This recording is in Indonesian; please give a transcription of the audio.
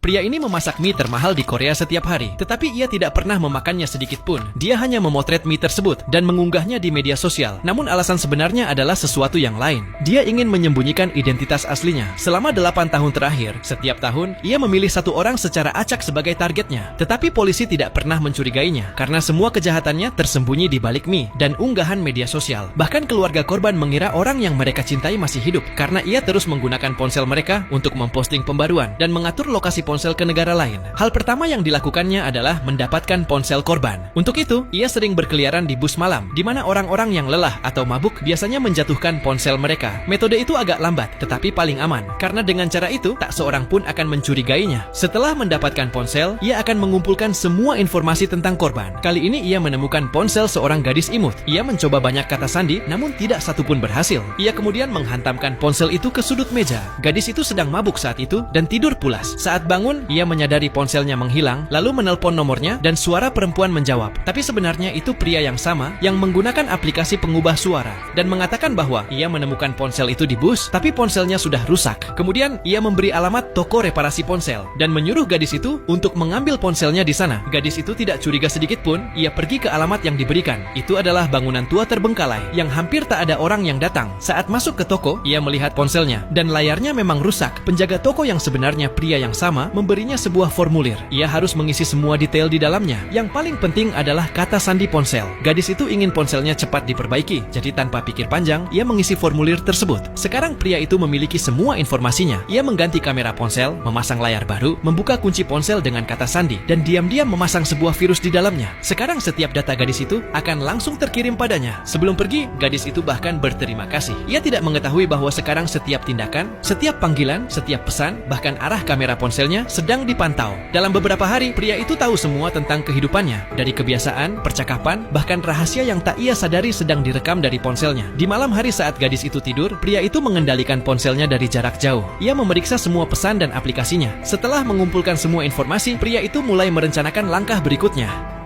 Pria ini memasak mie termahal di Korea setiap hari, tetapi ia tidak pernah memakannya sedikit pun. Dia hanya memotret mie tersebut dan mengunggahnya di media sosial. Namun alasan sebenarnya adalah sesuatu yang lain. Dia ingin menyembunyikan identitas aslinya. Selama 8 tahun terakhir, setiap tahun, ia memilih satu orang secara acak sebagai targetnya. Tetapi polisi tidak pernah mencurigainya, karena semua kejahatannya tersembunyi di balik mie dan unggahan media sosial. Bahkan keluarga korban mengira orang yang mereka cintai masih hidup, karena ia terus menggunakan ponsel mereka untuk memposting pembaruan dan mengatur lokasi ponsel ke negara lain. Hal pertama yang dilakukannya adalah mendapatkan ponsel korban. Untuk itu, ia sering berkeliaran di bus malam, di mana orang-orang yang lelah atau mabuk biasanya menjatuhkan ponsel mereka. Metode itu agak lambat, tetapi paling aman, karena dengan cara itu, tak seorang pun akan mencurigainya. Setelah mendapatkan ponsel, ia akan mengumpulkan semua informasi tentang korban. Kali ini ia menemukan ponsel seorang gadis imut. Ia mencoba banyak kata sandi, namun tidak satupun berhasil. Ia kemudian menghantamkan ponsel itu ke sudut meja. Gadis itu sedang mabuk saat itu dan tidur pulas. Saat bangun, ia menyadari ponselnya menghilang, lalu menelpon nomornya dan suara perempuan menjawab. Tapi sebenarnya itu pria yang sama yang menggunakan aplikasi pengubah suara dan mengatakan bahwa ia menemukan ponsel itu di bus, tapi ponselnya sudah rusak. Kemudian ia memberi alamat toko reparasi ponsel dan menyuruh gadis itu untuk mengambil ponselnya di sana. Gadis itu tidak curiga sedikit pun. Ia pergi ke alamat yang diberikan. Itu adalah bangunan tua terbengkalai yang hampir tak ada orang yang datang. Saat masuk ke toko, ia melihat ponselnya dan layarnya memang rusak. Penjaga toko yang sebenarnya pria yang sama memberinya sebuah formulir. Ia harus mengisi semua detail di dalamnya. Yang paling penting adalah kata sandi ponsel. Gadis itu ingin ponselnya cepat diperbaiki, jadi tanpa pikir panjang, ia mengisi formulir tersebut. Sekarang pria itu memiliki semua informasinya. Ia mengganti kamera ponsel, memasang layar baru, membuka kunci ponsel dengan kata sandi, dan diam-diam memasang sebuah virus di dalamnya. Sekarang setiap data gadis itu akan langsung terkirim padanya. Sebelum pergi, gadis itu bahkan berterima kasih. Ia tidak mengetahui bahwa sekarang setiap tindakan, setiap panggilan, setiap pesan, bahkan arah kamera ponselnya sedang dipantau. Dalam beberapa hari, pria itu tahu semua tentang kehidupannya, dari kebiasaan, percakapan, bahkan rahasia yang tak ia sadari sedang direkam dari ponselnya. Di malam hari saat gadis itu tidur, pria itu mengendalikan ponselnya dari jarak jauh. Ia memeriksa semua pesan dan aplikasinya. Setelah mengumpulkan semua informasi, pria itu mulai merencanakan langkah berikutnya.